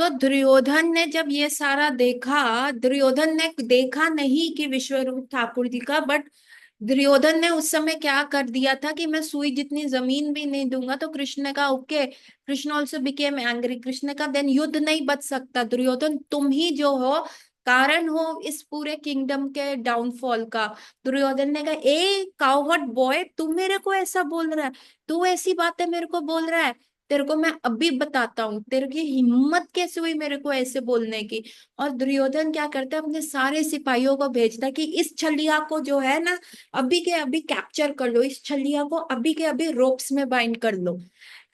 तो दुर्योधन ने जब ये सारा देखा, दुर्योधन ने देखा नहीं कि विश्वरूप ठाकुर जी का, बट दुर्योधन ने उस समय क्या कर दिया था कि मैं सुई जितनी जमीन भी नहीं दूंगा। तो कृष्ण ने कहा okay, Krishna also became angry. Krishna ने कहा देन युद्ध नहीं बच सकता दुर्योधन, तुम ही जो हो कारण हो इस पूरे किंगडम के डाउनफॉल का। दुर्योधन ने कहा ए काउहर्ट बॉय, तू मेरे को ऐसा बोल रहा है, तू ऐसी बातें मेरे को बोल रहा है, तेरे को मैं अभी बताता हूँ तेरे की हिम्मत कैसे हुई मेरे को ऐसे बोलने की। और दुर्योधन क्या करता है, अपने सारे सिपाहियों को भेजता है कि इस छलिया को जो है ना अभी के अभी कैप्चर कर लो, इस छलिया को अभी के अभी रोप्स में बाइंड कर लो।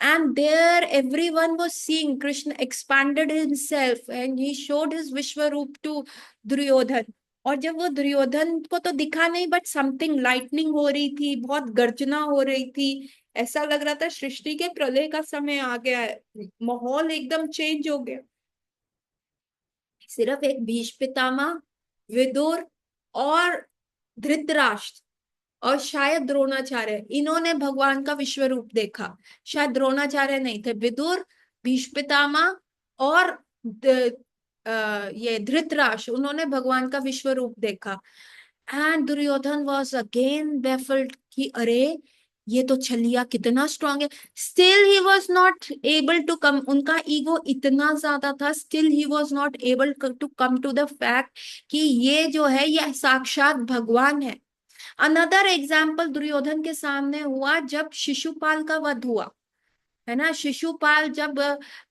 And there everyone was seeing Krishna expanded himself and he showed his Vishwaroop to Duryodhan। और जब वो दुर्योधन को तो दिखा नहीं, बट समथिंग लाइटनिंग हो रही थी, बहुत गर्जना हो रही थी, ऐसा लग रहा था सृष्टि के प्रलय का समय आ गया है, माहौल एकदम चेंज हो गया। सिर्फ एक भीष्म पितामह, विदुर और धृतराष्ट्र और शायद द्रोणाचार्य, इन्होंने भगवान का विश्व रूप देखा। शायद द्रोणाचार्य नहीं थे, विदुर, भीष्म पितामह और ये धृतराष्ट्र, उन्होंने भगवान का विश्व रूप देखा। And Duryodhana was again baffled कि अरे ये तो छलिया कितना स्ट्रांग है। Still he was not able to come, उनका ईगो इतना ज्यादा था, still he was not able to come to the fact कि ये जो है ये साक्षात भगवान है। अनदर एग्जाम्पल दुर्योधन के सामने हुआ जब शिशुपाल का वध हुआ, है ना। शिशुपाल जब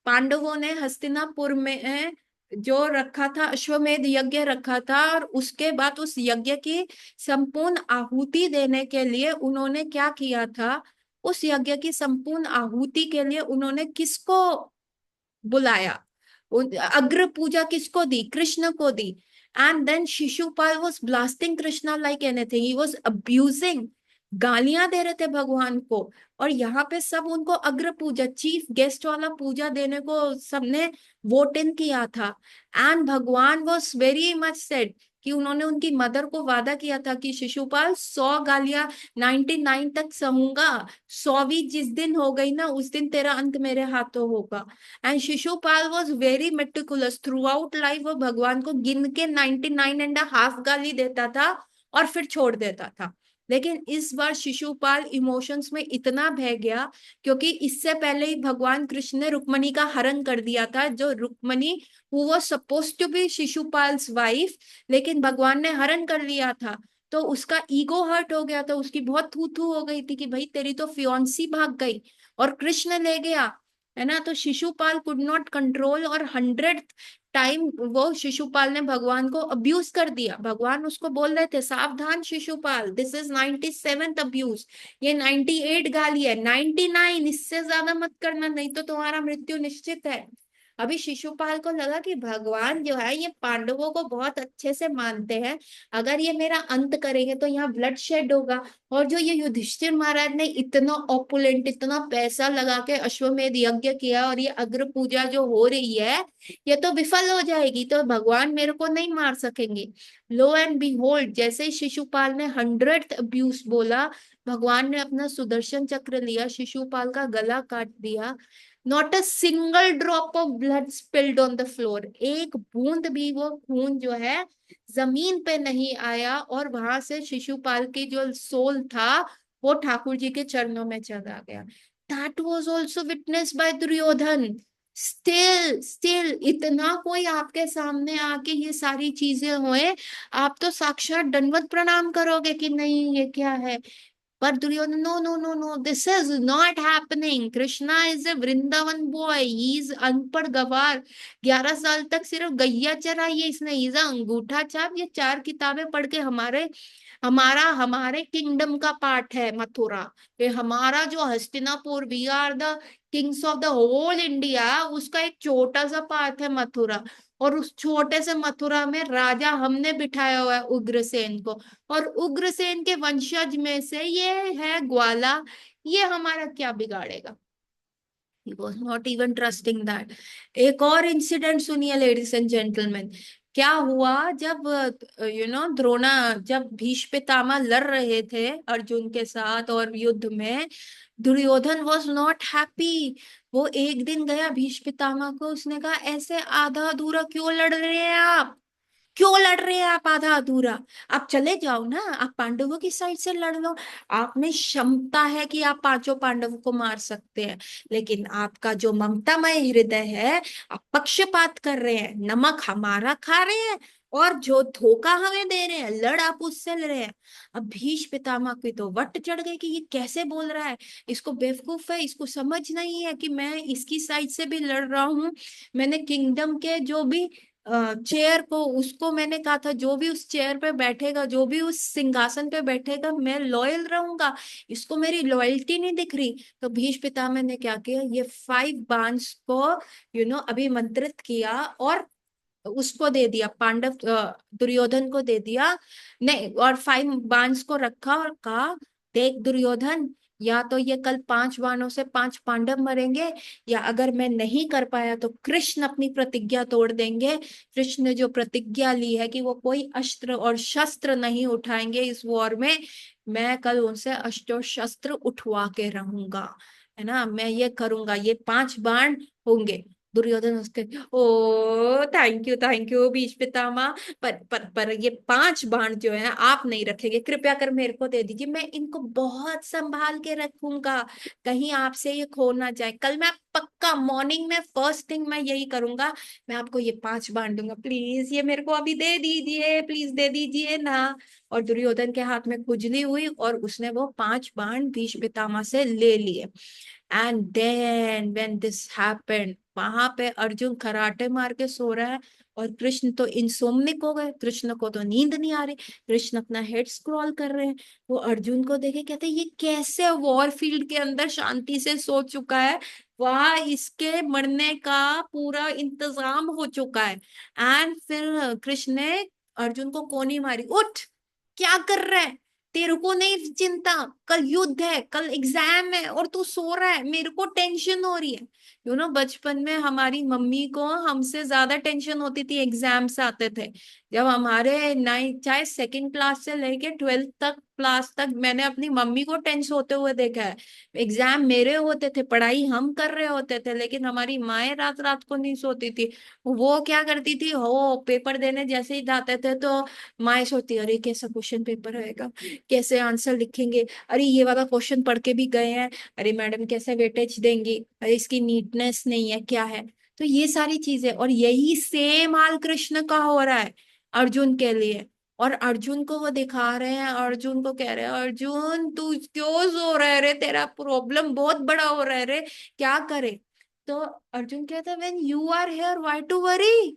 पांडवों ने हस्तिनापुर में जो रखा था, अश्वमेध यज्ञ रखा था, और उसके बाद उस यज्ञ की संपूर्ण आहुति देने के लिए उन्होंने क्या किया था, उस यज्ञ की संपूर्ण आहुति के लिए उन्होंने किसको बुलाया, अग्र पूजा किसको दी, कृष्ण को दी। And then Shishupal was blasting Krishna like anything, he was abusing, गालियां दे रहे थे भगवान को। और यहाँ पे सब उनको अग्र पूजा, चीफ गेस्ट वाला पूजा देने को सबने वोट इन किया था। एंड भगवान वॉज वेरी मच सेड कि उन्होंने उनकी मदर को वादा किया था कि शिशुपाल 100 गालियां 99 तक सहूंगा, 100वीं जिस दिन हो गई ना उस दिन तेरा अंत मेरे हाथों होगा। And Shishupal was very meticulous through out life, वो भगवान को गिन के 99.5 गाली देता था और फिर छोड़ देता था। लेकिन इस बार शिशुपाल इमोशंस में इतना बह गया, क्योंकि इससे पहले ही भगवान कृष्ण ने रुक्मणी का हरण कर दिया था, जो Rukmini who was suppose to be Shishupal's wife, लेकिन भगवान ने हरण कर लिया था। तो उसका ईगो हर्ट हो गया था, उसकी बहुत थू थू हो गई थी कि भाई तेरी तो फियोन्सी भाग गई और कृष्ण ले गया, है ना। तो शिशुपाल कुड नॉट कंट्रोल, और 100th टाइम वो शिशुपाल ने भगवान को अब्यूज कर दिया। भगवान उसको बोल रहे थे सावधान Shishupal, this is 97th abuse, ये 98 गाली है, 99 इससे ज्यादा मत करना नहीं तो तुम्हारा मृत्यु निश्चित है। अभी शिशुपाल को लगा कि भगवान जो है ये पांडवों को बहुत अच्छे से मानते हैं, अगर ये मेरा अंत करेंगे तो यहाँ ब्लड शेड होगा। और जो ये युधिष्ठिर महाराज ने इतना ऑपुलेंट, इतना पैसा लगा के अश्वमेध यज्ञ किया, और ये अग्र पूजा जो हो रही है ये तो विफल हो जाएगी, तो भगवान मेरे को नहीं मार सकेंगे। लो एंड बिहोल्ड, जैसे ही शिशुपाल ने 100th अब्यूज बोला, भगवान ने अपना सुदर्शन चक्र लिया, शिशुपाल का गला काट दिया। Not a single drop of blood spilled on the floor, एक बूंद भी वो खून जो है जमीन पे नहीं आया, और वहां से शिशुपाल की जो सोल था वो ठाकुर जी के चरणों में चला गया। That was also witness by Duryodhana. Still इतना कोई आपके सामने आके ये सारी चीजें हुए, आप तो साक्षात दंडवत प्रणाम करोगे कि नहीं ये क्या है। पर Duryodhana no no no no, this is not happening, Krishna is a Vrindavan boy, he is अनपढ़ गवार, 11 साल तक सिर्फ गैया चराई है इसने, इज अंगूठा छाप, ये 4 किताबें पढ़ के हमारे हमारा हमारे किंगडम का पार्ट है मथुरा, ये हमारा जो Hastinapur, we are the kings of the whole India, उसका एक छोटा सा पार्ट है मथुरा। और उस छोटे से मथुरा में राजा हमने बिठाया हुआ है उग्रसेन को, और उग्रसेन के वंशज में से ये है ग्वाला, ये हमारा क्या बिगाड़ेगा। He was not even trusting that। एक और इंसिडेंट सुनिए लेडीज एंड जेंटलमैन, क्या हुआ जब द्रोणा, जब भीष्म पितामह लड़ रहे थे अर्जुन के साथ और युद्ध में, दुर्योधन वॉज नॉट हैप्पी। वो एक दिन गया भीष्म पितामह को, उसने कहा ऐसे आधा अधूरा क्यों लड़ रहे हैं आप, क्यों लड़ रहे हैं आप आधा अधूरा, आप चले जाओ ना, आप पांडवों की साइड से लड़ लो। आप में क्षमता है कि आप पांचों पांडवों को मार सकते हैं, लेकिन आपका जो ममतामय हृदय है, आप पक्षपात कर रहे हैं, नमक हमारा खा रहे हैं और जो धोखा हमें दे रहे हैं, लड़ आप उससे ले रहे हैं। अब भीष्म पितामह की तो वट चढ़ गई कि ये कैसे बोल रहा है, इसको बेवकूफ है, इसको समझ नहीं है कि मैं इसकी साइड से भी लड़ रहा हूँ। मैंने किंगडम के जो भी चेयर को, उसको मैंने कहा था जो भी उस चेयर पे बैठेगा, जो भी उस सिंहासन पे बैठेगा, मैं लॉयल रहूंगा, इसको मेरी लॉयल्टी नहीं दिख रही। तो भीष्म पितामह ने क्या किया, ये 5 बांस को अभिमंत्रित किया और उसको दे दिया, दुर्योधन को दे दिया। नहीं, और 5 बांस को रखा और कहा, देख दुर्योधन, या तो ये कल 5 बाणों से 5 पांडव मरेंगे, या अगर मैं नहीं कर पाया तो कृष्ण अपनी प्रतिज्ञा तोड़ देंगे। कृष्ण ने जो प्रतिज्ञा ली है कि वो कोई अस्त्र और शस्त्र नहीं उठाएंगे इस वॉर में, मैं कल उनसे अस्त्र शस्त्र उठवा के रहूंगा, है ना, मैं ये करूंगा, ये 5 बाण होंगे। दुर्योधन उसके, ओ थैंक यू बीच पितामह, पर ये 5 बाण जो है आप नहीं रखेंगे, कृपया कर मेरे को दे दीजिए, मैं इनको बहुत संभाल के रखूंगा, कहीं आपसे ये खो ना जाए, कल मैं पक्का मॉर्निंग में फर्स्ट थिंग मैं यही करूंगा, मैं आपको ये 5 बाण दूंगा, प्लीज ये मेरे को अभी दे दीजिए, प्लीज दे दीजिए ना। और दुर्योधन के हाथ में खुजली हुई और उसने वो 5 बाण भीष्म पितामह से ले लिए। And then when this happened, वहां पे अर्जुन कराटे मार के सो रहा है और कृष्ण तो इंसोम्निक हो गए, कृष्ण को तो नींद नहीं आ रही, कृष्ण अपना हेड स्क्रॉल कर रहे हैं। वो अर्जुन को देखे कहते ये कैसे वॉर फील्ड के अंदर शांति से सो चुका है, वहां इसके मरने का पूरा इंतजाम हो चुका है। एंड फिर कृष्ण ने अर्जुन को कोनी मारी, उठ, क्या कर रहा है, तेरे को नहीं चिंता, कल युद्ध है, कल एग्जाम है और तू सो रहा है, मेरे को टेंशन हो रही है। बचपन में हमारी मम्मी को हमसे ज्यादा टेंशन होती थी, एग्जाम्स आते थे जब हमारे 9, चाहे सेकंड क्लास से लेके 12th तक क्लास तक, मैंने अपनी मम्मी को टेंस होते हुए देखा है। एग्जाम मेरे होते थे, पढ़ाई हम कर रहे होते थे, लेकिन हमारी माएं रात रात को नहीं सोती थी। वो क्या करती थी, हो पेपर देने जैसे ही जाते थे तो माए सोचती, अरे कैसा क्वेश्चन पेपर आएगा, कैसे आंसर लिखेंगे, अरे ये वाला क्वेश्चन पढ़ के भी गए हैं, अरे मैडम कैसे वेटेज देंगी, अरे इसकी नीटनेस नहीं है, क्या है। तो ये सारी चीजें, और यही सेम हाल कृष्ण का हो रहा है अर्जुन के लिए। और अर्जुन को वो दिखा रहे हैं, अर्जुन को कह रहे हैं, अर्जुन तू क्यों सो रहा है रे, तेरा प्रॉब्लम बहुत बड़ा हो रहा है रे, क्या करे। तो अर्जुन कहता है, when you are here why to worry,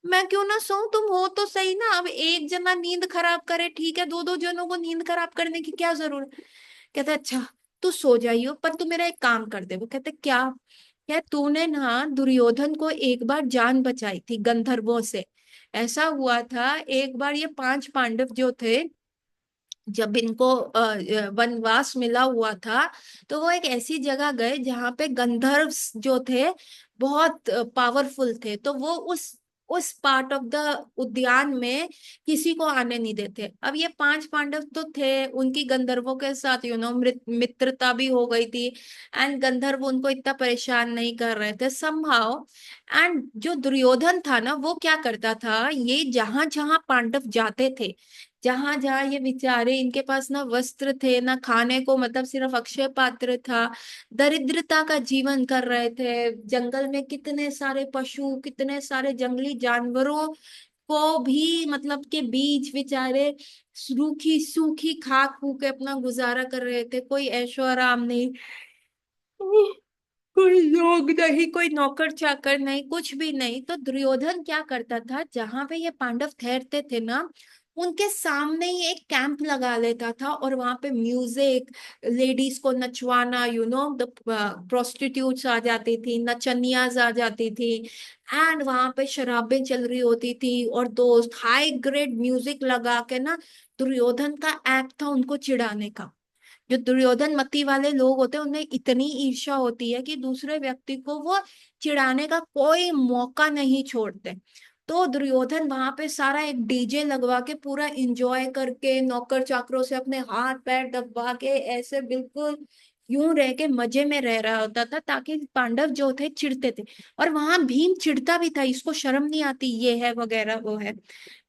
मैं क्यों ना सोऊं, तुम हो तो सही ना, अब एक जना नींद खराब करे ठीक है, दो दो जनों को नींद खराब करने की क्या जरूरत। कहता अच्छा, तू सो जाइयो, पर तू मेरा एक काम कर दे। वो कहते क्या, क्या तूने ना दुर्योधन को एक बार जान बचाई थी गंधर्वों से, ऐसा हुआ था एक बार, ये 5 पांडव जो थे, जब इनको वनवास मिला हुआ था, तो वो एक ऐसी जगह गए जहाँ पे गंधर्व जो थे बहुत पावरफुल थे, तो वो उस पार्ट ऑफ द उद्यान में किसी को आने नहीं देते। अब ये 5 पांडव तो थे, उनकी गंधर्वों के साथ मित्रता भी हो गई थी, एंड गंधर्व उनको इतना परेशान नहीं कर रहे थे समहाउ। एंड जो दुर्योधन था ना, वो क्या करता था, ये जहां जहां पांडव जाते थे, जहां जहां ये बेचारे, इनके पास ना वस्त्र थे ना खाने को, मतलब सिर्फ अक्षय पात्र था, दरिद्रता का जीवन कर रहे थे, जंगल में कितने सारे पशु, कितने सारे जंगली जानवरों को भी मतलब के बीच बेचारे रूखी सूखी खाक फूक के अपना गुजारा कर रहे थे, कोई ऐशो आराम नहीं, कोई लोग नहीं, कोई नौकर चाकर नहीं, कुछ भी नहीं। तो दुर्योधन क्या करता था, जहां पे ये पांडव ठहरते थे ना, उनके सामने ही एक कैंप लगा लेता था और वहां पे म्यूजिक, लेडीज को नचवाना, द प्रोस्टिट्यूट्स आ जाती थी, नचनियाज आ जाती थी, एंड वहां पे शराबें चल रही होती थी, और दोस्त हाई ग्रेड म्यूजिक लगा के ना, दुर्योधन का एक्ट था उनको चिढ़ाने का। जो दुर्योधन मती वाले लोग होते हैं, उन्हें इतनी ईर्ष्या होती है कि दूसरे व्यक्ति को वो चिढ़ाने का कोई मौका नहीं छोड़ते। तो दुर्योधन वहां पे सारा एक डीजे लगवा के पूरा इंजॉय करके नौकर चाकरों से अपने हाथ पैर दबा के ऐसे बिल्कुल यूं रह के मजे में रह रहा होता था, ताकि पांडव जो थे चिढ़ते थे। और वहां भीम चिढ़ता भी था, इसको शर्म नहीं आती ये है वगैरह वो है।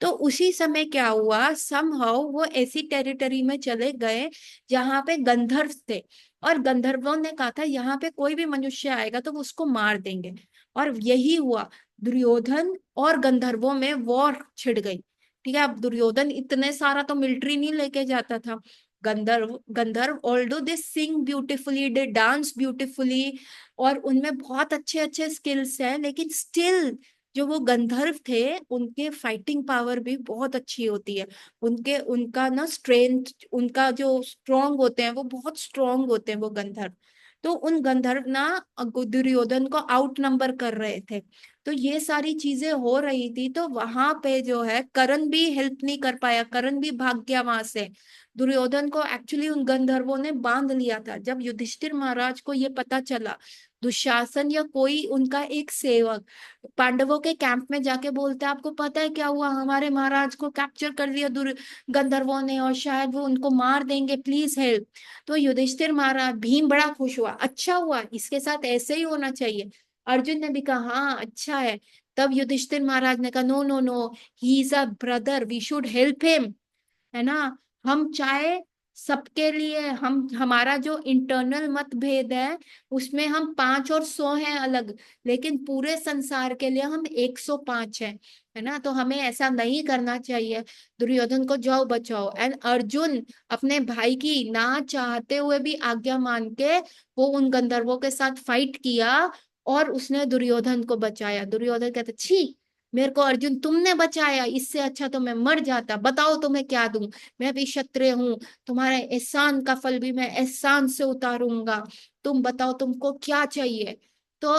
तो उसी समय क्या हुआ, समहाउ वो ऐसी टेरिटरी में चले गए जहां पे गंधर्व थे। और गंधर्वों ने कहा था यहाँ पे कोई भी मनुष्य आएगा तो वो उसको मार देंगे। और यही हुआ, दुर्योधन और गंधर्वों में वॉर छिड़ गई। ठीक है, अब दुर्योधन इतने सारा तो मिलिट्री नहीं लेके जाता था। गंधर्व गंधर्व although they sing beautifully, they dance beautifully, और उनमें बहुत अच्छे अच्छे स्किल्स हैं, लेकिन स्टिल जो वो गंधर्व थे उनके फाइटिंग पावर भी बहुत अच्छी होती है। उनके उनका ना स्ट्रेंथ, उनका जो स्ट्रोंग होते हैं वो बहुत स्ट्रोंग होते हैं वो गंधर्व। तो उन गंधर्व ना दुर्योधन को आउट नंबर कर रहे थे। तो ये सारी चीजें हो रही थी, तो वहां पे जो है कर्ण भी हेल्प नहीं कर पाया, कर्ण भी भाग गया वहां से। दुर्योधन को एक्चुअली उन गंधर्वों ने बांध लिया था। जब युधिष्ठिर महाराज को ये पता चला, दुशासन या कोई उनका एक सेवक पांडवों के कैंप में जाके बोलता है, आपको पता है क्या हुआ, हमारे महाराज को कैप्चर कर लिया दुर गंधर्वों ने और शायद वो उनको मार देंगे, प्लीज हेल्प। तो युधिष्ठिर महाराज, भीम बड़ा खुश हुआ, अच्छा हुआ, इसके साथ ऐसे ही होना चाहिए। अर्जुन ने भी कहा हाँ अच्छा है। तब युधिष्ठिर महाराज ने कहा no no no, he is a brother, we should help him, है ना। हम चाहे सबके लिए, हम हमारा जो इंटरनल मतभेद है उसमें हम 5 और 100 हैं अलग, लेकिन पूरे संसार के लिए हम 105 हैं, है ना। तो हमें ऐसा नहीं करना चाहिए, दुर्योधन को जाओ बचाओ। एंड अर्जुन अपने भाई की ना चाहते हुए भी आज्ञा मान के वो उन गंधर्वों के साथ फाइट किया और उसने दुर्योधन को बचाया। दुर्योधन कहते छी, मेरे को अर्जुन तुमने बचाया, इससे अच्छा तो मैं मर जाता, बताओ तुम्हें क्या दूं, मैं भी क्षत्रिय हूँ, तुम्हारे एहसान का फल भी मैं एहसान से उतारूंगा, तुम बताओ तुमको क्या चाहिए। तो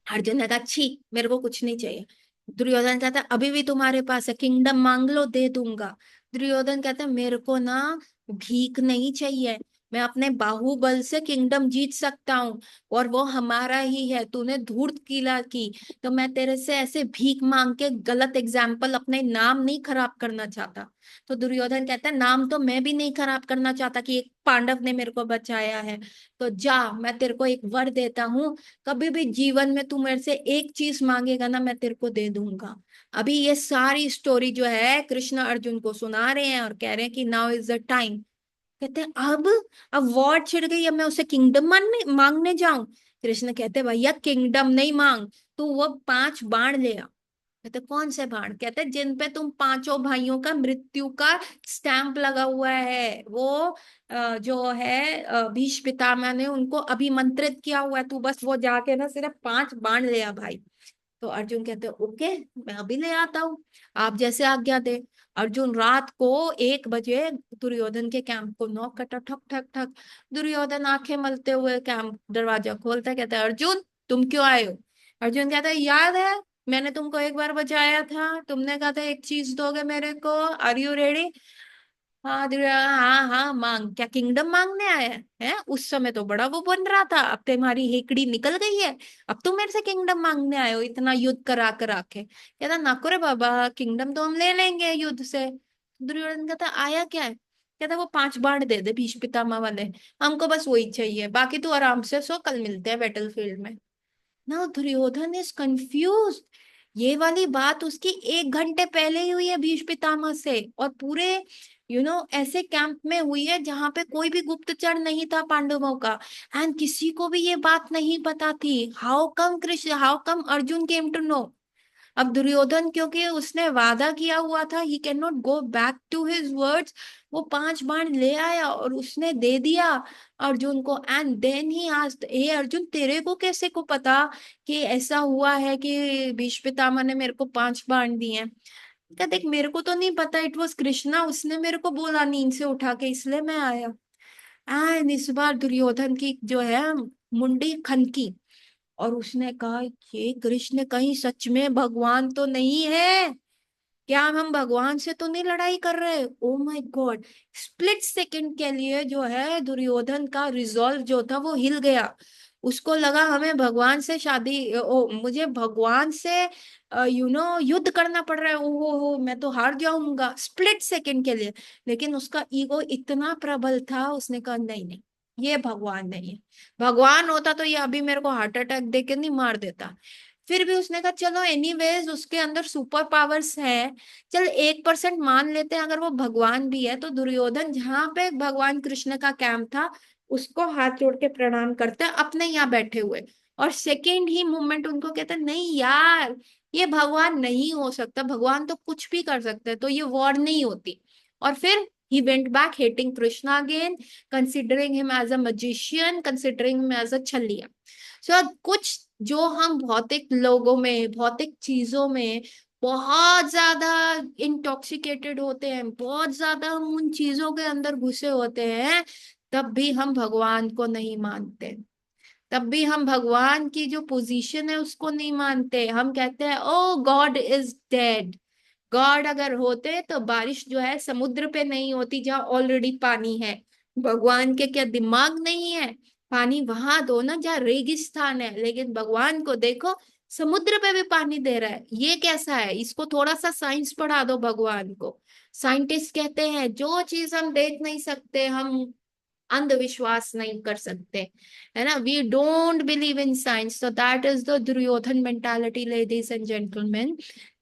अर्जुन ने कहा छी, मेरे को कुछ नहीं चाहिए। दुर्योधन कहता अभी भी तुम्हारे पास है, किंगडम मांग लो दे दूंगा। दुर्योधन कहता मेरे को ना भीख नहीं चाहिए, मैं अपने बाहुबल से किंगडम जीत सकता हूँ और वो हमारा ही है, तूने धूर्त किला की, तो मैं तेरे से ऐसे भीख मांग के गलत एग्जाम्पल अपने नाम नहीं खराब करना चाहता। तो दुर्योधन कहता है नाम तो मैं भी नहीं खराब करना चाहता कि एक पांडव ने मेरे को बचाया है। तो जा, मैं तेरे को एक वर देता हूँ, कभी भी जीवन में तू मेरे से एक चीज मांगेगा ना मैं तेरे को दे दूंगा। अभी ये सारी स्टोरी जो है कृष्ण अर्जुन को सुना रहे हैं और कह रहे हैं कि नाउ इज द टाइम। कहते हैं अब वॉर छिड़ गई, अब मैं उसे किंगडम मांगने मांगने जाऊं। कृष्ण कहते हैं भैया किंगडम नहीं मांग, तू वो 5 बाण ले आ। कहते कौन से बाण, कहते जिन पे तुम पांचों भाइयों का मृत्यु का स्टैंप लगा हुआ है, वो जो है भीष्म पितामह ने उनको अभिमंत्रित किया हुआ है, तू बस वो जाके ना सिर्फ 5 बाण ले आ भाई। तो अर्जुन कहते ओके, मैं अभी ले आता हूँ, आप जैसे आज्ञा दे। अर्जुन रात को 1 बजे दुर्योधन के कैंप को नॉक करता, ठक ठक ठक। दुर्योधन आंखें मलते हुए कैंप दरवाजा खोलता है, कहता है अर्जुन तुम क्यों आए हो। अर्जुन कहता है याद है, मैंने तुमको एक बार बचाया था, तुमने कहा था एक चीज दोगे मेरे को, आर यू रेडी। हाँ हाँ हाँ मांग, क्या किंगडम मांगने आया है, उस समय तो बड़ा वो बन रहा था, अब तुम्हारी हेकड़ी निकल गई है, अब तुम मेरे से किंगडम मांगने आए हो इतना युद्ध करा करा के। कहता नाको रे बाबा, किंगडम तो हम ले लेंगे युद्ध से। दुर्योधन कहता आया क्या है, कहता वो 5 बाण दे दे भीष्म पितामह वाले, हमको बस वही चाहिए, बाकी तू आराम से सो, कल मिलते हैं बैटलफील्ड में। Now Duryodhana is confuse. ये वाली बात उसकी 1 घंटे पहले ही हुई है भीष्म पितामह से, और पूरे ऐसे कैंप में हुई है जहां पे कोई भी गुप्तचर नहीं था पांडवों का, एंड किसी को भी ये बात नहीं पता थी। How come Krishna, how come Arjun came to know. अब दुर्योधन क्योंकि उसने वादा किया हुआ था, he can not go back to his words, वो 5 बाण ले आया और उसने दे दिया अर्जुन को। एंड देन ही आस्क्ड ए अर्जुन, तेरे को कैसे को पता कि ऐसा हुआ है कि भीष्म पितामह ने मेरे को 5 बाण दिए हैं। क्या देख, मेरे को तो नहीं पता, इट वॉज कृष्णा, उसने मेरे को बोला नींद से उठा के, इसलिए मैं आया। एंड इस बार दुर्योधन की जो है मुंडी खनकी, और उसने कहा ये कृष्ण कहीं सच में भगवान तो नहीं है, क्या हम भगवान से तो नहीं लड़ाई कर रहे। Oh my God, split second के लिए जो है दुर्योधन का रिजॉल्व जो था वो हिल गया। उसको लगा हमें भगवान से शादी मुझे भगवान से युद्ध करना पड़ रहा है, ओ हो मैं तो हार जाऊंगा स्प्लिट सेकंड के लिए। लेकिन उसका ईगो इतना प्रबल था, उसने कहा नहीं नहीं, ये भगवान नहीं है। भगवान होता तो ये अभी मेरे को हार्ट अटैक देके नहीं मार देता। फिर भी उसने कहा चलो एनीवेज उसके अंदर सुपर पावर्स है, चल 1% मान लेते हैं, अगर वो भगवान भी है तो दुर्योधन जहां पे भगवान कृष्ण का कैंप था उसको हाथ जोड़ के प्रणाम करते हैं अपने यहाँ बैठे हुए। और सेकेंड ही मोमेंट उनको कहते हैं नहीं यार, ये भगवान नहीं हो सकता, भगवान तो कुछ भी कर सकते हैं, तो ये वॉर नहीं होती। और फिर he went back hating Krishna again, considering him as a magician, considering him as a छलिया। सो कुछ जो हम भौतिक लोगों में, भौतिक चीजों में बहुत ज्यादा इंटॉक्सिकेटेड होते हैं, बहुत ज्यादा हम उन चीजों के अंदर घुसे होते हैं, तब भी हम भगवान को नहीं मानते। तब भी हम भगवान की जो पोजीशन है उसको नहीं मानते। हम कहते हैं ओ गॉड इज डेड। गॉड अगर होते तो बारिश जो है समुद्र पे नहीं होती जहाँ ऑलरेडी पानी है। भगवान के क्या दिमाग नहीं है? पानी वहां दो ना जहाँ रेगिस्तान है, लेकिन भगवान को देखो समुद्र पे भी पानी दे रहा है, ये कैसा है? इसको थोड़ा सा साइंस पढ़ा दो भगवान को। साइंटिस्ट कहते हैं जो चीज हम देख नहीं सकते हम अंधविश्वास नहीं कर सकते, है ना। We don't believe in science, so that is the Duryodhana mentality ladies and gentleman.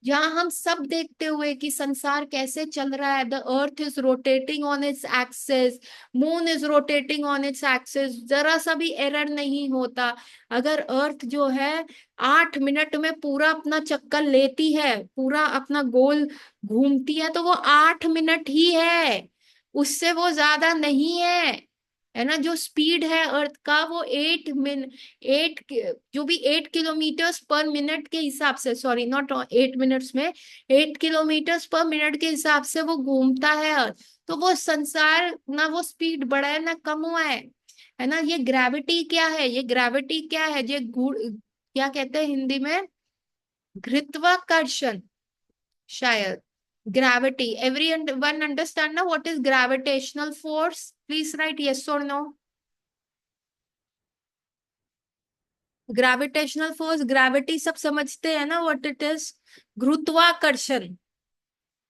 जहां हम सब देखते हुए कि संसार कैसे चल रहा है, the earth is rotating on its axis, moon is rotating on its axis, जरा सा भी एरर नहीं होता। अगर अर्थ जो है 8 मिनट में पूरा अपना चक्कर लेती है, पूरा अपना गोल घूमती है, तो वो 8 मिनट ही है, उससे वो ज्यादा नहीं है ना। जो स्पीड है अर्थ का वो 8 जो भी 8 किलोमीटर्स पर मिनट के हिसाब से, सॉरी नॉट 8 मिनट्स में, 8 किलोमीटर्स पर मिनट के हिसाब से वो घूमता है अर्थ। तो वो संसार ना वो स्पीड बढ़ा है ना कम हुआ है ना। ये ग्रेविटी क्या है? ये ग्रेविटी क्या है? ये क्या कहते हैं हिंदी में? घृत्वाकर्षण शायद। ग्रेविटी, एवरी वन अंडरस्टैंड ना what is gravitational force? Please right yes और नो। ग्रेविटेशनल फोर्स, ग्रेविटी सब समझते हैं ना व्हाट इट इज? गुरुत्वाकर्षण।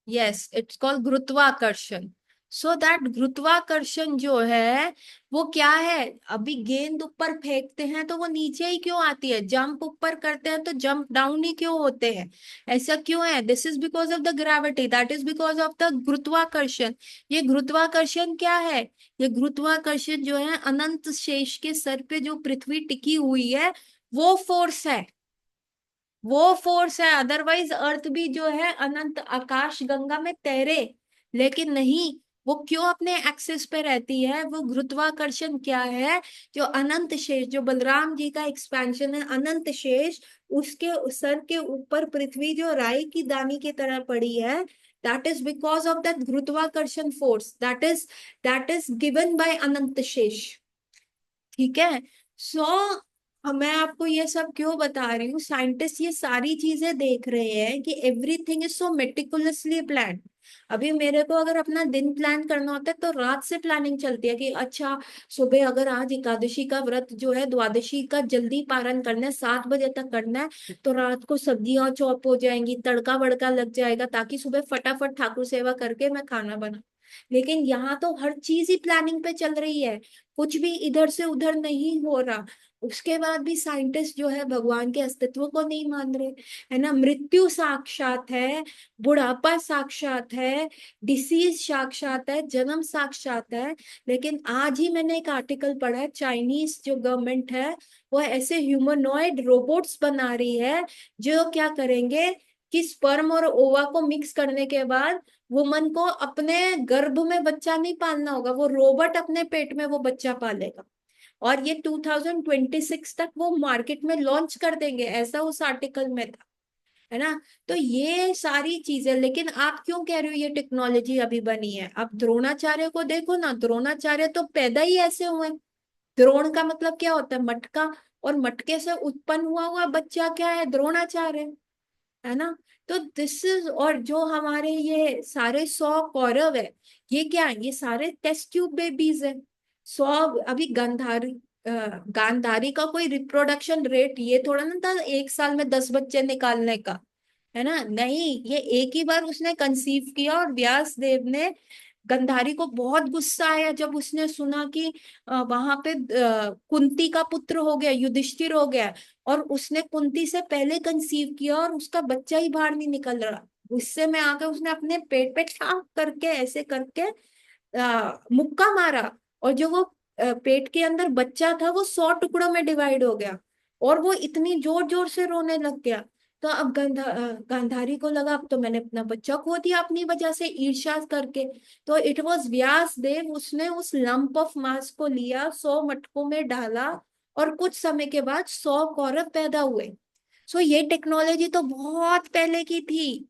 यस इट्स कॉल्ड गुरुत्वाकर्षण। सो दैट गुरुत्वाकर्षण जो है वो क्या है? अभी गेंद ऊपर फेंकते हैं तो वो नीचे ही क्यों आती है, जंप ऊपर करते हैं तो जंप डाउन ही क्यों होते हैं? ऐसा क्यों है? This is because of the gravity, that is because of the गुरुत्वाकर्षण। ये गुरुत्वाकर्षण क्या है? ये गुरुत्वाकर्षण जो है अनंत शेष के सर पे जो पृथ्वी टिकी हुई है वो फोर्स है, वो फोर्स है। अदरवाइज अर्थ भी जो है अनंत आकाश गंगा में तैरे, लेकिन नहीं, वो क्यों अपने एक्सिस पे रहती है? वो गुरुत्वाकर्षण क्या है? जो अनंत शेष, जो बलराम जी का एक्सपेंशन है अनंत शेष, उसके सर के ऊपर पृथ्वी जो राई की दानी की तरह पड़ी है, that is because of that गुरुत्वाकर्षण force, that is given by Anant Shesh. ठीक है। सो मैं आपको ये सब क्यों बता रही हूँ? साइंटिस्ट ये सारी चीजें देख रहे हैं कि everything is so meticulously plan. अभी मेरे को अगर अपना दिन प्लान करना होता है तो रात से प्लानिंग चलती है कि अच्छा सुबह अगर आज एकादशी का व्रत जो है, द्वादशी का जल्दी पारण करना है, 7 बजे तक करना है, तो रात को सब्जियां चॉप हो जाएंगी, तड़का वड़का लग जाएगा, ताकि सुबह फटाफट ठाकुर सेवा करके मैं खाना बना। लेकिन यहाँ तो हर चीज ही प्लानिंग पे चल रही है, कुछ भी इधर से उधर नहीं हो रहा। उसके बाद भी साइंटिस्ट जो है भगवान के अस्तित्व को नहीं मान रहे, है ना। मृत्यु साक्षात है, बुढ़ापा साक्षात है, डिसीज साक्षात है, जन्म साक्षात है। लेकिन आज ही मैंने एक आर्टिकल पढ़ा है, चाइनीज जो गवर्नमेंट है वो ऐसे ह्यूमनॉइड रोबोट्स बना रही है जो क्या करेंगे कि स्पर्म और ओवा को मिक्स करने के बाद वुमन को अपने गर्भ में बच्चा नहीं पालना होगा, वो रोबोट अपने पेट में वो बच्चा पालेगा। और ये 2026 तक वो मार्केट में लॉन्च कर देंगे, ऐसा उस आर्टिकल में था, है ना। तो ये सारी चीजें, लेकिन आप क्यों कह रहे हो ये टेक्नोलॉजी अभी बनी है? आप द्रोणाचार्य को देखो ना, द्रोणाचार्य तो पैदा ही ऐसे हुए। द्रोण का मतलब क्या होता है? मटका, और मटके से उत्पन्न हुआ हुआ बच्चा क्या है? द्रोणाचार्य, है ना। तो दिस इज, और जो हमारे ये सारे 100 कौरव है, ये क्या है? ये सारे टेस्ट ट्यूब बेबीज है। 100 अभी गंधारी गांधारी का कोई रिप्रोडक्शन रेट ये थोड़ा ना था 1 साल में 10 बच्चे निकालने का, है ना, नहीं, ये एक ही बार उसने कंसीव किया। और व्यास देव ने, गंधारी को बहुत गुस्सा आया जब उसने सुना कि वहां पे कुंती का पुत्र हो गया, युधिष्ठिर हो गया, और उसने कुंती से पहले कंसीव किया और उसका बच्चा ही बाहर नहीं निकल रहा। गुस्से में आकर उसने अपने पेट पे ठाक करके ऐसे करके मुक्का मारा, और जो वो पेट के अंदर बच्चा था वो 100 टुकड़ों में डिवाइड हो गया, और वो इतनी जोर जोर से रोने लग गया। तो अब गांधारी को लगा अब तो मैंने अपना बच्चा खो दिया अपनी वजह से, ईर्ष्या करके। तो इट वॉज व्यास देव, उसने उस लंप ऑफ मांस को लिया, 100 मटकों में डाला, और कुछ समय के बाद 100 कौरव पैदा हुए। सो ये टेक्नोलॉजी तो बहुत पहले की थी।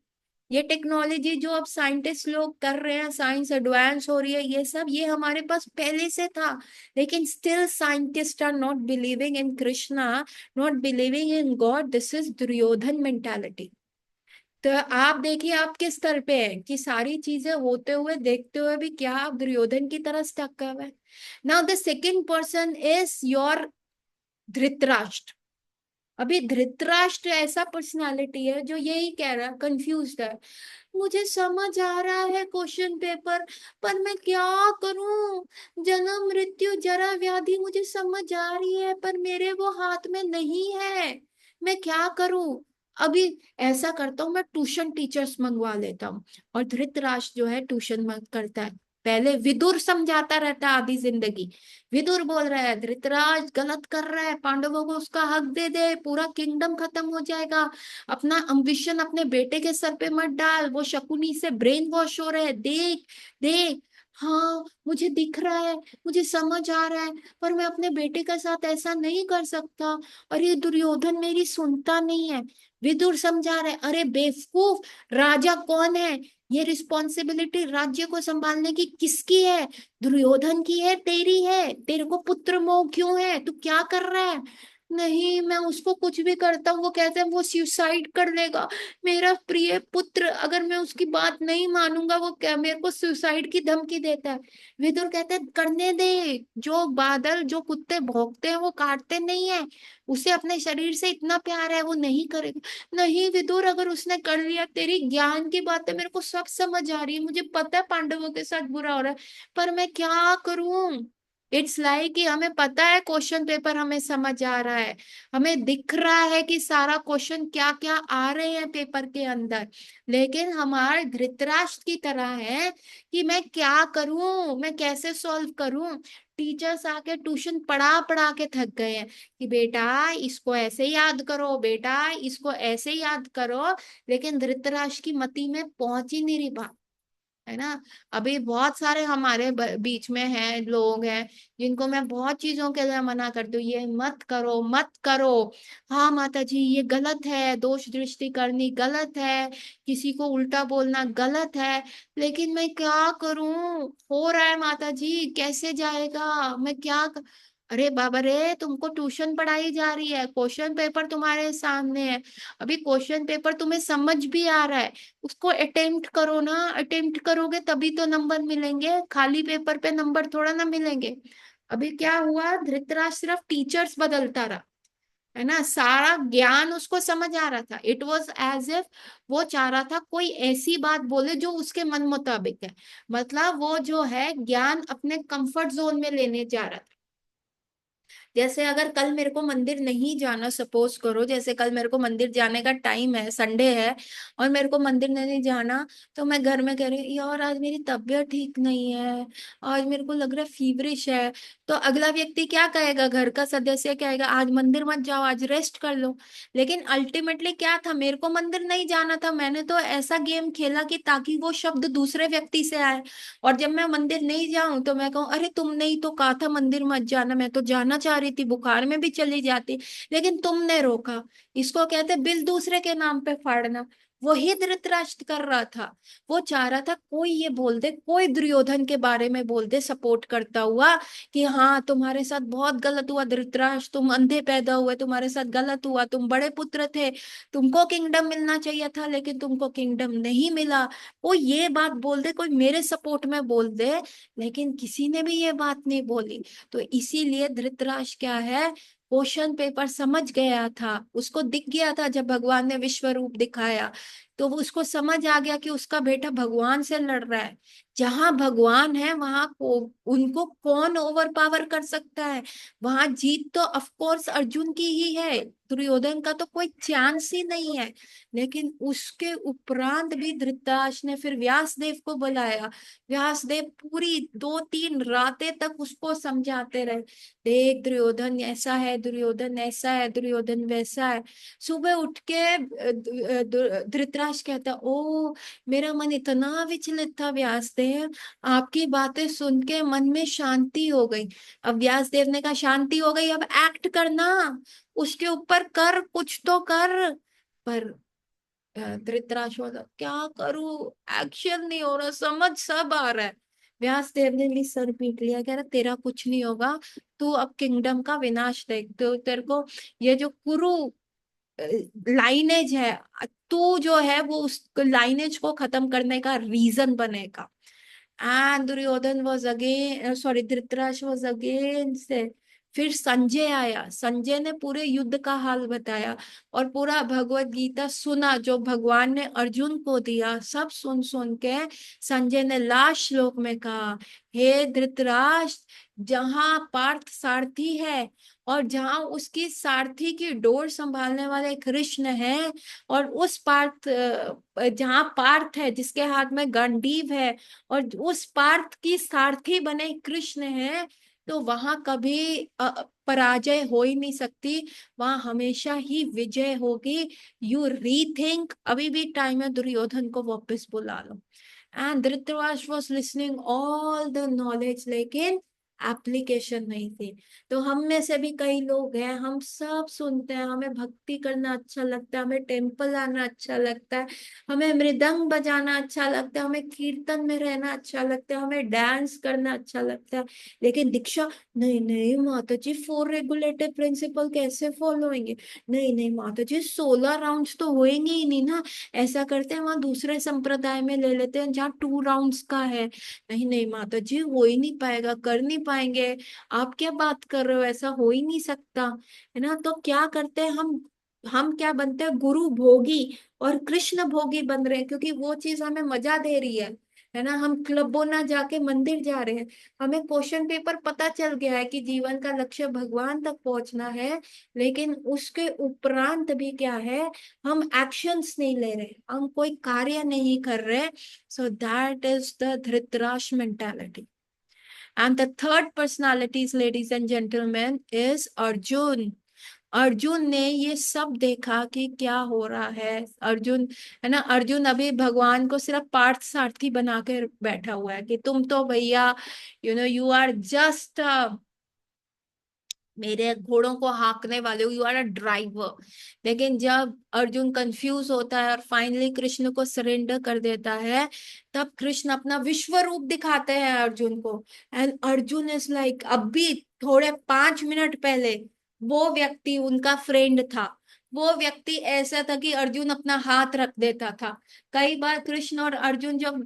ये टेक्नोलॉजी जो अब साइंटिस्ट लोग कर रहे हैं, साइंस एडवांस हो रही है, ये सब ये हमारे पास पहले से था। लेकिन still scientist are not believing in Krishna, not believing in God. This is Duryodhan mentality. तो आप देखिए आप किस स्तर पे हैं कि सारी चीजें होते हुए देखते हुए भी क्या आप दुर्योधन की तरह स्टक हुए हैं। Now the second person is your Dhritarashtra. अभी धृतराष्ट्र ऐसा पर्सनालिटी है जो यही कह रहा है, कंफ्यूज है, मुझे समझ आ रहा है क्वेश्चन पेपर, पर मैं क्या करूं, जन्म मृत्यु जरा व्याधि मुझे समझ आ रही है, पर मेरे वो हाथ में नहीं है, मैं क्या करूं। अभी ऐसा करता हूँ, मैं ट्यूशन टीचर्स मंगवा लेता हूँ। और धृतराष्ट्र जो है ट्यूशन मत करता है, पहले विदुर समझाता रहता है आधी जिंदगी। विदुर बोल रहा है धृतराज गलत कर रहा है, पांडवों को उसका हक दे दे, पूरा किंगडम खत्म हो जाएगा, अपना अम्बिशन अपने बेटे के सर पे मत डाल, वो शकुनी से ब्रेन वॉश हो रहे हैं, देख देख। हाँ मुझे दिख रहा है, मुझे समझ आ रहा है, पर मैं अपने बेटे के साथ ऐसा नहीं कर सकता, और ये दुर्योधन मेरी सुनता नहीं है। विदुर समझा रहे, अरे बेवकूफ, राजा कौन है, ये रिस्पॉन्सिबिलिटी राज्य को संभालने की किसकी है, दुर्योधन की है, तेरी है, तेरे को पुत्र मोह क्यों है, तू क्या कर रहा है। नहीं मैं उसको कुछ भी करता हूँ वो कहते हैं वो सुसाइड कर लेगा, मेरा प्रिय पुत्र, अगर मैं उसकी बात नहीं मानूंगा वो क्या मेरे को सुसाइड की धमकी देता है। विदुर कहते हैं करने दे, जो बादल जो कुत्ते भौंकते हैं वो काटते नहीं है, उसे अपने शरीर से इतना प्यार है वो नहीं करेगा। नहीं विदुर, अगर उसने कर लिया, तेरी ज्ञान की बातें मेरे को सब समझ आ रही है, मुझे पता है पांडवों के साथ बुरा हो रहा है, पर मैं क्या करूं। इट्स लाइक कि हमें पता है क्वेश्चन पेपर हमें समझ आ रहा है, हमें दिख रहा है कि सारा क्वेश्चन क्या क्या आ रहे हैं पेपर के अंदर, लेकिन हमारे धृतराष्ट्र की तरह है कि मैं क्या करूं, मैं कैसे सॉल्व करूं। टीचर्स आके ट्यूशन पढ़ा पढ़ा के थक गए हैं कि बेटा इसको ऐसे याद करो, बेटा इसको ऐसे याद करो, लेकिन धृतराष्ट्र की मति में पहुंच ही नहीं रही बात, है ना। अभी बहुत सारे हमारे बीच में हैं लोग हैं जिनको मैं बहुत चीजों के लिए मना करती हूँ, ये मत करो मत करो। हाँ माता जी ये गलत है, दोष दृष्टि करनी गलत है, किसी को उल्टा बोलना गलत है, लेकिन मैं क्या करूं, हो रहा है माता जी, कैसे जाएगा, मैं अरे बाबा रे, तुमको ट्यूशन पढ़ाई जा रही है, क्वेश्चन पेपर तुम्हारे सामने है, अभी क्वेश्चन पेपर तुम्हें समझ भी आ रहा है, उसको अटेम्प्ट करो ना, अटेम्प्ट करोगे तभी तो नंबर मिलेंगे, खाली पेपर पे नंबर थोड़ा ना मिलेंगे। अभी क्या हुआ, धृतराष्ट्र सिर्फ टीचर्स बदलता रहा, है ना, सारा ज्ञान उसको समझ आ रहा था, इट वॉज एज इफ वो चाह रहा था कोई ऐसी बात बोले जो उसके मन मुताबिक है, मतलब वो जो है ज्ञान अपने कंफर्ट जोन में लेने जा रहा था। जैसे अगर कल मेरे को मंदिर नहीं जाना, सपोज करो जैसे कल मेरे को मंदिर जाने का टाइम है, संडे है, और मेरे को मंदिर नहीं जाना, तो मैं घर में कह रही यार आज मेरी तबीयत ठीक नहीं है, आज मेरे को लग रहा है फीवरिश है, तो अगला व्यक्ति क्या कहेगा, घर का सदस्य कहेगा आज मंदिर मत जाओ, आज रेस्ट कर लो। लेकिन अल्टीमेटली क्या था, मेरे को मंदिर नहीं जाना था, मैंने तो ऐसा गेम खेला कि ताकि वो शब्द दूसरे व्यक्ति से आए, और जब मैं मंदिर नहीं जाऊं तो मैं कहूँ अरे तुमने ही तो कहा था मंदिर मत जाना, मैं तो जाना चाह रही थी, बुखार में भी चली जाती, लेकिन तुमने रोका। इसको कहते बिल दूसरे के नाम पे फाड़ना। वही धृतराष्ट्र कर रहा था। वो चाह रहा था कोई ये बोल दे, कोई दुर्योधन के बारे में बोल दे सपोर्ट करता हुआ कि हाँ तुम्हारे साथ बहुत गलत हुआ धृतराष्ट्र, तुम अंधे पैदा हुए, तुम्हारे साथ गलत हुआ, तुम बड़े पुत्र थे, तुमको किंगडम मिलना चाहिए था लेकिन तुमको किंगडम नहीं मिला। वो ये बात बोल दे, कोई मेरे सपोर्ट में बोल दे, लेकिन किसी ने भी ये बात नहीं बोली। तो इसीलिए धृतराष्ट्र क्या है, क्वेश्चन पेपर समझ गया था, उसको दिख गया था जब भगवान ने विश्व रूप दिखाया, तो वो उसको समझ आ गया कि उसका बेटा भगवान से लड़ रहा है। जहां भगवान है वहां को उनको कौन ओवर पावर कर सकता है, वहां जीत तो ऑफ कोर्स अर्जुन की ही है, दुर्योधन का तो कोई चांस ही नहीं है। लेकिन उसके उपरांत भी धृतराष्ट्र ने फिर व्यासदेव को बुलाया। व्यासदेव पूरी 2-3 रातें तक उसको समझाते रहे, देख दुर्योधन ऐसा है, दुर्योधन ऐसा है, दुर्योधन वैसा है। सुबह उठ के धृतराष्ट्र कहता, ओ मेरा मन इतना विचलित था व्यासदेव, आपकी बातें सुन के मन में शांति हो गई। अब व्यासदेव ने कहा शांति हो गई, अब एक्ट करना, उसके ऊपर कर, कुछ तो कर। पर धृतराष्ट्र बोला, क्या करूं, एक्शन नहीं हो रहा, समझ सब आ रहा है। व्यासदेव ने भी सर पीट लिया, कह रहा तेरा कुछ नहीं होगा, तू अब किंगडम का विनाश देख, तो तेरे को ये जो कुरु लाइनेज है, तू जो है वो उस लाइनेज को खत्म करने का रीजन बनेगा। And Duryodhana was again, sorry Dhritarashtra was again से। फिर संजय आया, संजय ने पूरे युद्ध का हाल बताया और पूरा भगवत गीता सुना जो भगवान ने अर्जुन को दिया, सब सुन सुन के संजय ने लास्ट श्लोक में कहा, हे धृतराष्ट्र, जहां पार्थ सारथी है और जहां उसकी सारथी की डोर संभालने वाले कृष्ण हैं, और उस पार्थ जहां पार्थ है जिसके हाथ में गांडीव है और उस पार्थ की सारथी बने कृष्ण है, तो वहां कभी पराजय हो ही नहीं सकती, वहां हमेशा ही विजय होगी। यू रीथिंक, अभी भी टाइम है, दुर्योधन को वापस बुला लो। And Dhritarashtra was listening all the knowledge, लेकिन एप्लीकेशन नहीं थी। तो हम में से भी कई लोग हैं, हम सब सुनते हैं, हमें भक्ति करना अच्छा लगता है, हमें टेम्पल आना अच्छा लगता है, हमें मृदंग बजाना अच्छा लगता है, हमें कीर्तन में रहना अच्छा लगता है, हमें डांस करना अच्छा लगता है, लेकिन दीक्षा, नहीं नहीं माता जी 4 रेगुलेटिव प्रिंसिपल कैसे फॉलो होंगे, नहीं नहीं माता जी 16 राउंड्स तो होएंगे ही नहीं ना, ऐसा करते हैं वहां दूसरे संप्रदाय में ले लेते हैं जहाँ 2 राउंड्स का है। नहीं नहीं माता जी हो ही नहीं पाएगा, कर नहीं पाएंगे, आप क्या बात कर रहे हो, ऐसा हो ही नहीं सकता, है ना। तो क्या करते हैं हम क्या बनते हैं, गुरु भोगी और कृष्ण भोगी बन रहे हैं, क्योंकि वो चीज हमें मजा दे रही है ना। हम क्लबों ना जाके मंदिर जा रहे हैं, हमें क्वेश्चन पेपर पता चल गया है कि जीवन का लक्ष्य भगवान तक पहुंचना है, लेकिन उसके उपरांत भी क्या है, हम एक्शंस नहीं ले रहे, हम कोई कार्य नहीं कर रहे। So that is the Dhritarashtra mentality. And the third personalities ladies and gentleman is Arjun. Arjun ने ये सब देखा कि क्या हो रहा है। अर्जुन, है ना, अर्जुन अभी भगवान को सिर्फ पार्थ सारथी बना के बैठा हुआ है कि तुम तो भैया यू आर जस्ट मेरे घोड़ों को हाँकने वाले हो, यू आर अ ड्राइवर। लेकिन जब अर्जुन कंफ्यूज होता है और फाइनली कृष्ण को सरेंडर कर देता है, तब कृष्ण अपना विश्व रूप दिखाते हैं अर्जुन को। एंड अर्जुन इज लाइक, अभी थोड़े 5 मिनट पहले वो व्यक्ति उनका फ्रेंड था, वो व्यक्ति ऐसा था कि अर्जुन अपना हाथ रख देता था। कई बार कृष्ण और अर्जुन जब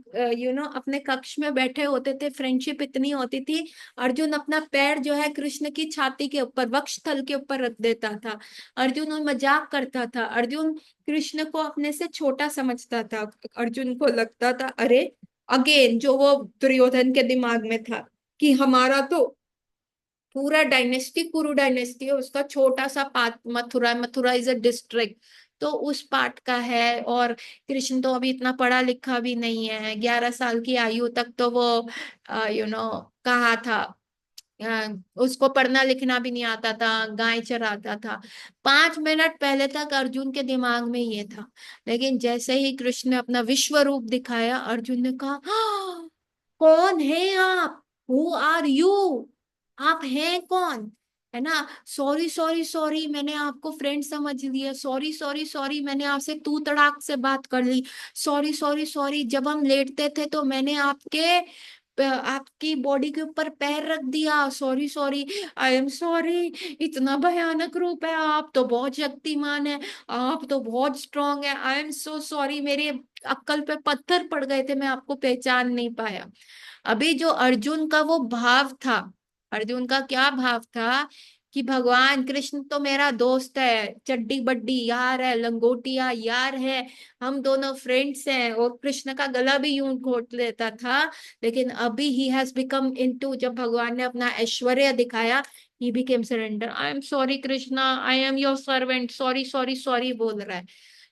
अपने कक्ष में बैठे होते थे, फ्रेंडशिप इतनी होती थी, अर्जुन अपना पैर जो है कृष्ण की छाती के ऊपर, वक्षस्थल के ऊपर रख देता था। अर्जुन और मजाक करता था, अर्जुन कृष्ण को अपने से छोटा समझता था। अर्जुन को लगता था, अरे अगेन जो वो दुर्योधन के दिमाग में था कि हमारा तो पूरा डायनेस्टी कुरु डायनेस्टी है, उसका छोटा सा part Mathura, Mathura is a district, तो उस पार्ट का है। और कृष्ण तो अभी इतना पढ़ा लिखा भी नहीं है, 11 साल की आयु तक तो वो कहा था, उसको पढ़ना लिखना भी नहीं आता था, गाय चराता था। 5 मिनट पहले तक अर्जुन के दिमाग में ये था, लेकिन जैसे ही कृष्ण ने अपना विश्व रूप दिखाया, अर्जुन ने कहा, "हाँ, कौन है आप, हु आर यू, आप हैं कौन"। है ना, सॉरी सॉरी सॉरी मैंने आपको फ्रेंड समझ लिया, सॉरी सॉरी सॉरी मैंने आपसे तू तड़ाक से बात कर ली, सॉरी सॉरी सॉरी जब हम लेटते थे तो मैंने आपकी बॉडी के ऊपर पैर रख दिया, sorry sorry, I am sorry. इतना भयानक रूप है, आप तो बहुत शक्तिमान है, आप तो बहुत स्ट्रांग है, आई एम सो सॉरी, मेरे अक्कल पे पत्थर पड़ गए थे, मैं आपको पहचान नहीं पाया। अभी जो अर्जुन का वो भाव था, अर्जुन का क्या भाव था कि भगवान कृष्ण तो मेरा दोस्त है, चड्डी बड्डी यार है, लंगोटिया यार है, हम दोनों फ्रेंड्स हैं, और कृष्ण का गला भी यूं घोट लेता था। लेकिन अभी ही हैज बिकम इनटू, जब भगवान ने अपना ऐश्वर्य दिखाया, he became surrender, I am sorry Krishna, I am your servant, sorry sorry sorry बोल रहा है।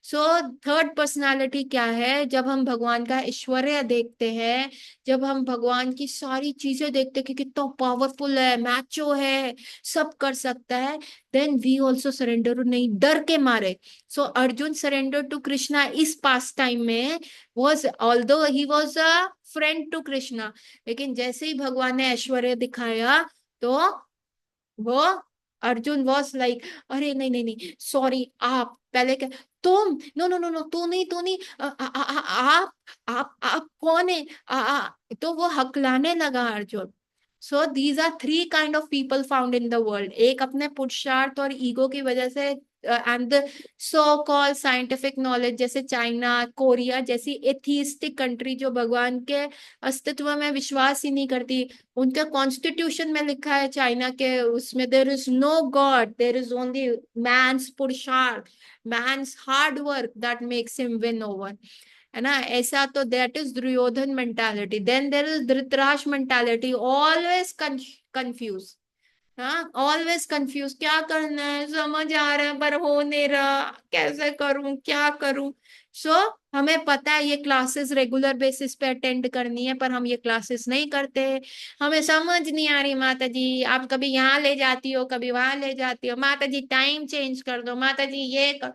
सो थर्ड पर्सनालिटी क्या है, जब हम भगवान का ऐश्वर्य देखते हैं, जब हम भगवान की सारी चीजें देखते हैं कि कितना पावरफुल है, मैचो है, सब कर सकता है, देन वी ऑल्सो सरेंडर, नहीं डर के मारे। So Arjun surrender to Krishna इस पास टाइम में, was although he was a friend to Krishna, लेकिन जैसे ही भगवान ने ऐश्वर्य दिखाया तो वो अर्जुन वॉज लाइक, अरे नहीं नहीं नहीं सॉरी, आप पहले क्या, तुम, नो नो नो नो, तू नहीं तू नहीं, आप कौन है, तो वो हकलाने लगा Arjun. So these are three kind of people found in the world, एक अपने पुरुषार्थ और ईगो की वजह से, and the so called scientific knowledge, जैसे चाइना कोरिया जैसी एथियस्टिक कंट्री जो भगवान के अस्तित्व में विश्वास ही नहीं करती, उनके कॉन्स्टिट्यूशन में लिखा है चाइना के उसमें, there is no god, there is only man's पुरुषार्थ, man's hard work that makes him win over, है ना, ऐसा। तो that is Duryodhan mentality. Then there is Dhritarashtra mentality, always confuse, हाँ ऑलवेज कंफ्यूज, क्या करना है समझ आ रहा है पर हो नहीं रहा, कैसे करूं क्या करूं। सो हमें पता है ये क्लासेस रेगुलर बेसिस पे अटेंड करनी है, पर हम ये क्लासेस नहीं करते, हमें समझ नहीं आ रही माता जी, आप कभी यहाँ ले जाती हो कभी वहां ले जाती हो, माता जी टाइम चेंज कर दो, माता जी ये कर।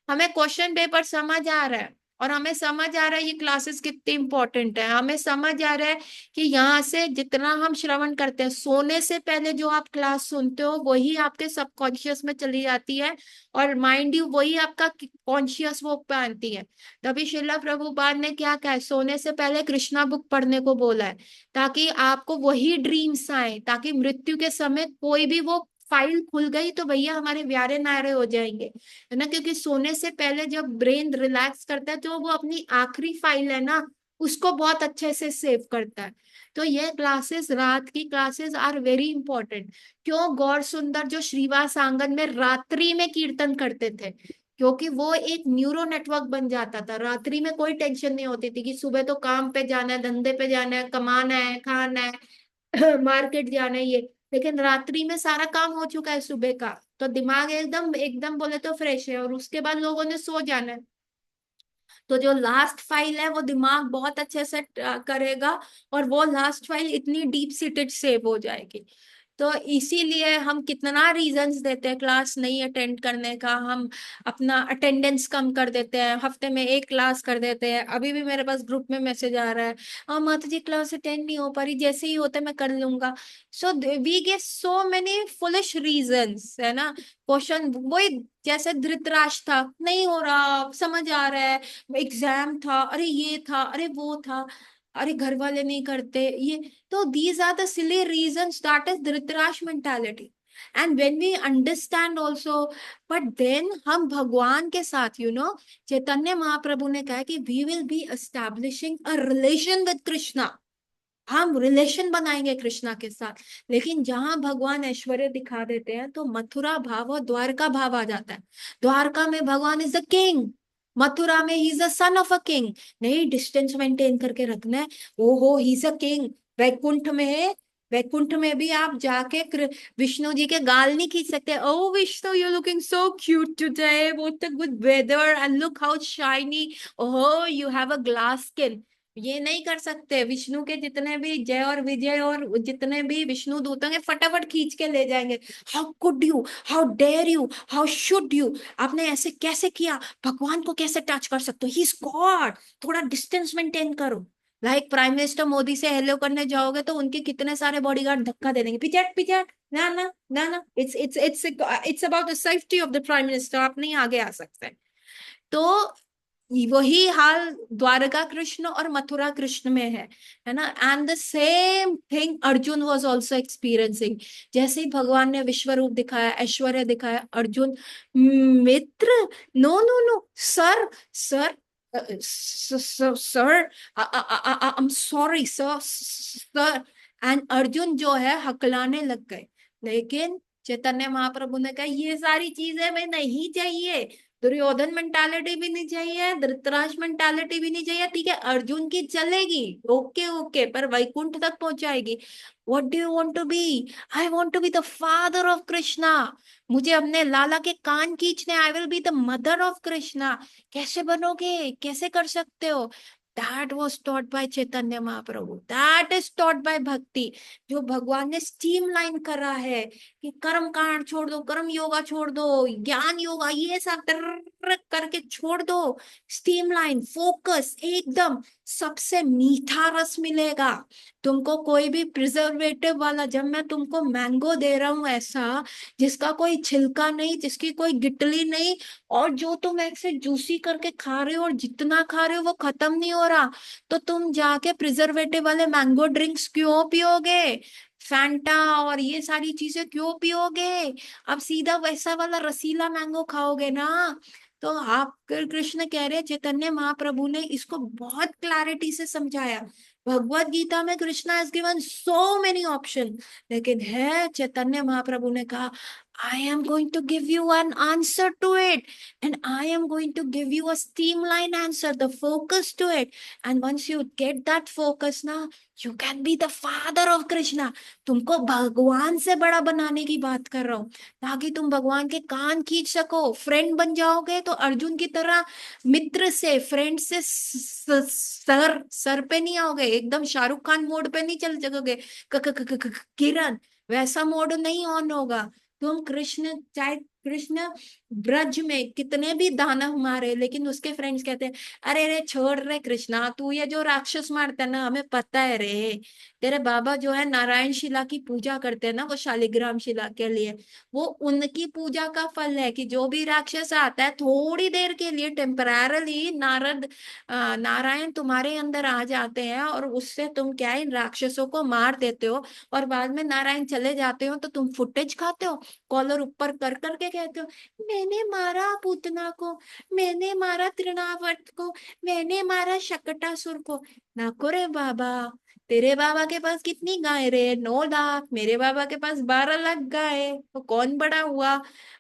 हमें क्वेश्चन पेपर समझ आ रहा है, और हमें समझ आ रहा है ये क्लासेस कितनी इंपॉर्टेंट है, हमें समझ आ रहा है कि यहाँ से जितना हम श्रवण करते हैं, सोने से पहले जो आप क्लास सुनते हो वही आपके सबकॉन्शियस में चली जाती है, और माइंड यू वही आपका कॉन्शियस वो पे आती है। तभी श्रीला प्रभुपाद ने क्या कहा है, सोने से पहले कृष्णा बुक पढ़ने को बोला है, ताकि आपको वही ड्रीम्स आए, ताकि मृत्यु के समय कोई भी वो फाइल खुल गई तो भैया हमारे व्यारे नारे हो जाएंगे, है ना, क्योंकि सोने से पहले जब ब्रेन रिलैक्स करता है तो वो अपनी आखिरी फाइल है ना, उसको बहुत अच्छे से सेव करता है। तो ये क्लासेस, रात की क्लासेस आर वेरी इंपॉर्टेंट। क्यों गौर सुंदर जो श्रीवास आंगन में रात्रि में कीर्तन करते थे, क्योंकि वो एक न्यूरो नेटवर्क बन जाता था, रात्रि में कोई टेंशन नहीं होती थी कि सुबह तो काम पे जाना है, धंधे पे जाना है, कमाना है, खाना है, मार्केट जाना है ये, लेकिन रात्रि में सारा काम हो चुका है सुबह का, तो दिमाग एकदम एकदम बोले तो फ्रेश है, और उसके बाद लोगों ने सो जाना है। तो जो लास्ट फाइल है वो दिमाग बहुत अच्छे से करेगा, और वो लास्ट फाइल इतनी डीप सीटेड सेव हो जाएगी। तो इसीलिए हम कितना रीजंस देते हैं क्लास नहीं अटेंड करने का, हम अपना अटेंडेंस कम कर देते हैं, हफ्ते में एक क्लास कर देते हैं। अभी भी मेरे पास ग्रुप में मैसेज आ रहा है, हाँ माता जी क्लास अटेंड नहीं हो पा रही, जैसे ही होता है मैं कर लूंगा। So we get so many foolish reasons, है ना, क्वेश्चन वही, जैसे धृतराष्ट्र था, नहीं हो रहा, समझ आ रहा है, एग्जाम था, अरे ये था, अरे वो था, अरे घर वाले नहीं करते ये, तो these are the silly reasons, that is Dhritarashtra mentality। and when we understand also, but then हम भगवान के साथ चैतन्य महाप्रभु ने कहा कि we will be establishing a relation with Krishna, हम रिलेशन बनाएंगे कृष्णा के साथ। लेकिन जहां भगवान ऐश्वर्य दिखा देते हैं तो मथुरा भाव और द्वारका भाव आ जाता है। द्वारका में भगवान इज द किंग, मथुरा में he is the son of a king, नहीं डिस्टेंस मेंटेन करके रखना है, ओहो he is a king. Vaikuntha में है, वैकुंठ में भी आप जाके विष्णु जी के गाल नहीं खींच सकते, oh Vishnu you looking so cute today, what a good weather and look how shiny, ओहो you have a glass skin, ये नहीं कर सकते। विष्णु के जितने भी जय और विजय और जितने भी विष्णु दूत होंगे फटाफट खींच के ले जाएंगे, how could you, how dare you, how should you, आपने ऐसे कैसे किया, भगवान को कैसे टच कर सकते हो, ही इज गॉड, थोड़ा डिस्टेंस मेंटेन करो। लाइक प्राइम मिनिस्टर मोदी से हेलो करने जाओगे तो उनके कितने सारे बॉडीगार्ड धक्का दे देंगे, पिचट पिचट, ना ना ना ना, it's about the safety of the prime minister, आप नहीं आगे आ सकते। तो वही हाल द्वारका कृष्ण और मथुरा कृष्ण में है ना। And the same thing Arjun was also experiencing. जैसे ही भगवान ने विश्व रूप दिखाया, ऐश्वर्य दिखाया, अर्जुन, मित्र, no no no, sir, sir, sir, I am sorry sir, sir. And Arjun जो है हकलाने लग गए। लेकिन चैतन्य महाप्रभु ने कहा ये सारी चीजें मैं नहीं चाहिए, दुर्योधन मेंटालिटी भी नहीं चाहिए, धृतराष्ट्र मेंटालिटी भी नहीं चाहिए, ठीक है अर्जुन की चलेगी, ओके ओके, पर वैकुंठ तक पहुंचाएगी। What do you want to be? I want to be the father of Krishna. मुझे अपने लाला के कान खींचने, I will be the mother of Krishna. कैसे बनोगे, कैसे कर सकते हो? That was taught by Chaitanya Mahaprabhu, that is taught by bhakti. जो भगवान ने स्ट्रीमलाइन करा है कि कर्म कांड छोड़ दो, कर्म योगा छोड़ दो, ज्ञान योगा ये सब करके छोड़ दो, स्ट्रीमलाइन, फोकस एकदम, सबसे मीठा रस मिलेगा तुमको। कोई भी प्रिजर्वेटिव वाला, जब मैं तुमको मैंगो दे रहा हूं ऐसा जिसका कोई छिलका नहीं, जिसकी कोई गिटली नहीं, और जो तुम ऐसे जूसी करके खा रहे हो और जितना खा रहे हो वो खत्म नहीं हो रहा, तो तुम जाके प्रिजर्वेटिव वाले मैंगो ड्रिंक्स क्यों पियोगे? फैंटा और ये सारी चीजें क्यों पियोगे? अब सीधा वैसा वाला रसीला मैंगो खाओगे ना। तो आप, कृष्ण कह रहे, चैतन्य महाप्रभु ने इसको बहुत क्लैरिटी से समझाया। भगवत गीता में Krishna has given so many option, लेकिन है चैतन्य महाप्रभु ने कहा I am going to give you an answer to it, and I am going to give you a streamline answer, the focus to it. And once you get that focus now, you can be the father of Krishna. तुमको भगवान से बड़ा बनाने की बात कर रहा हूँ, ताकि तुम भगवान के कान खींच सको, फ्रेंड बन जाओगे तो अर्जुन की तरह, मित्र से, फ्रेंड से सर सर पे नहीं आओगे, एकदम शाहरुख खान मोड पे नहीं चल जाओगे, किरण वैसा मोड नहीं ऑन होगा। तुम कृष्ण, चाहे कृष्ण ब्रज में कितने भी दानव मारे, लेकिन उसके फ्रेंड्स कहते हैं अरे रे छोड़ रे कृष्णा, तू ये जो राक्षस मारता है ना हमें पता है रे, तेरे बाबा जो है नारायण शिला की पूजा करते हैं ना, वो शालिग्राम शिला के लिए, वो उनकी पूजा का फल है कि जो भी राक्षस आता है थोड़ी देर के लिए टेम्पररली नारायण तुम्हारे अंदर आ जाते हैं, और उससे तुम क्या है इन राक्षसों को मार देते हो, और बाद में नारायण चले जाते हो तो तुम फुटेज खाते हो, कॉलर ऊपर कर करके कहते हो मैंने मारा पूतना को, मैंने मारा तृणावर्त को, मैंने मारा शकटासुर को। ना रे बाबा, तेरे बाबा के पास कितनी गाय रे? 9 लाख। मेरे बाबा के पास 12 लाख गाय है, तो कौन बड़ा हुआ?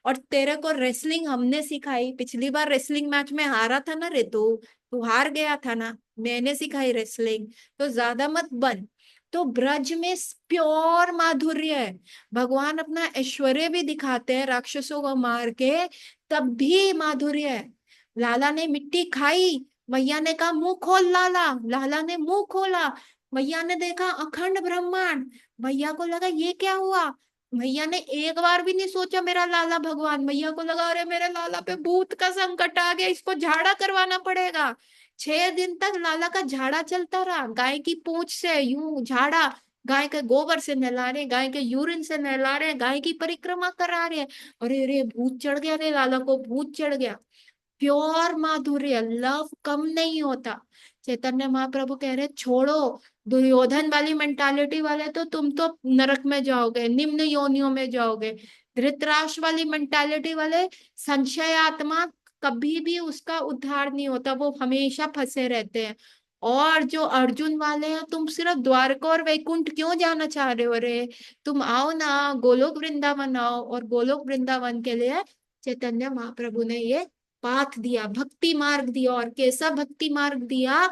और तेरे को रेसलिंग हमने सिखाई, पिछली बार रेसलिंग मैच में हारा था ना रे तू, तू हार गया था ना, मैंने सिखाई रेसलिंग, तो ज्यादा मत बन। तो ब्रज में प्योर माधुर्य है। भगवान अपना ऐश्वर्य भी दिखाते हैं राक्षसों को मार के, तब भी माधुर्य है। लाला ने मिट्टी खाई, मैया ने कहा मुंह खोल लाला, लाला ने मुंह खोला, मैया ने देखा अखंड ब्रह्मांड, भैया को लगा ये क्या हुआ, भैया ने एक बार भी नहीं सोचा मेरा लाला भगवान, भैया को लगा अरे मेरे लाला पे भूत का संकट आ गया, इसको झाड़ा करवाना पड़ेगा। 6 दिन तक लाला का झाड़ा चलता रहा, गाय की पूंछ से यूं झाड़ा, गाय के गोबर से नहला रहे, गाय के यूरिन से नहला रहे, गाय की परिक्रमा करा रहे। अरे रे भूत चढ़ गया रे, लाला को भूत चढ़ गया। प्योर माधुर्य, लव कम नहीं होता। चैतन्य महाप्रभु कह रहे छोड़ो, दुर्योधन वाली मेंटालिटी वाले तो तुम तो नरक में जाओगे, निम्न योनियों में जाओगे। धृतराष्ट्र वाली मेंटालिटी वाले, संशय आत्मा, कभी भी उसका उद्धार नहीं होता, वो हमेशा फंसे रहते हैं। और जो अर्जुन वाले हैं, तुम सिर्फ द्वारका और वैकुंठ क्यों जाना चाह रहे हो रे? तुम आओ ना, गोलोक वृंदावन आओ। और गोलोक वृंदावन के लिए चैतन्य महाप्रभु ने ये पाथ दिया, भक्ति मार्ग दिया। और कैसा भक्ति मार्ग दिया?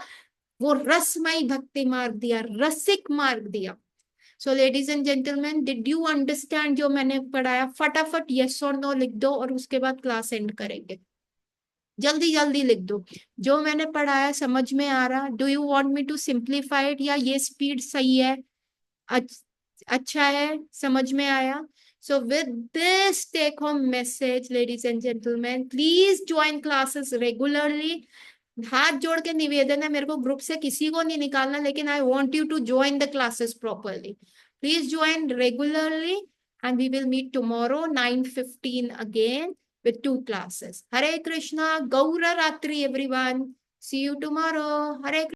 वो रसमय भक्ति मार्ग दिया, रसिक मार्ग दिया। So ladies and gentleman, did you understand जो मैंने पढ़ाया? फटाफट यस और नो लिख दो और उसके बाद क्लास एंड करेंगे। जल्दी जल्दी लिख दो, जो मैंने पढ़ाया समझ में आ रहा? Do you want me to simplify it, या ये स्पीड सही है? अच्छा है, समझ में आया? So with this take home message, ladies and gentlemen, please join classes regularly. हाथ जोड़ के निवेदन है मेरे को, ग्रुप से किसी को नहीं निकालना, लेकिन I want you to join the classes properly. Please join regularly and we will meet tomorrow 9:15 again with two classes. Hare Krishna, Gaura Ratri everyone. See you tomorrow. Hare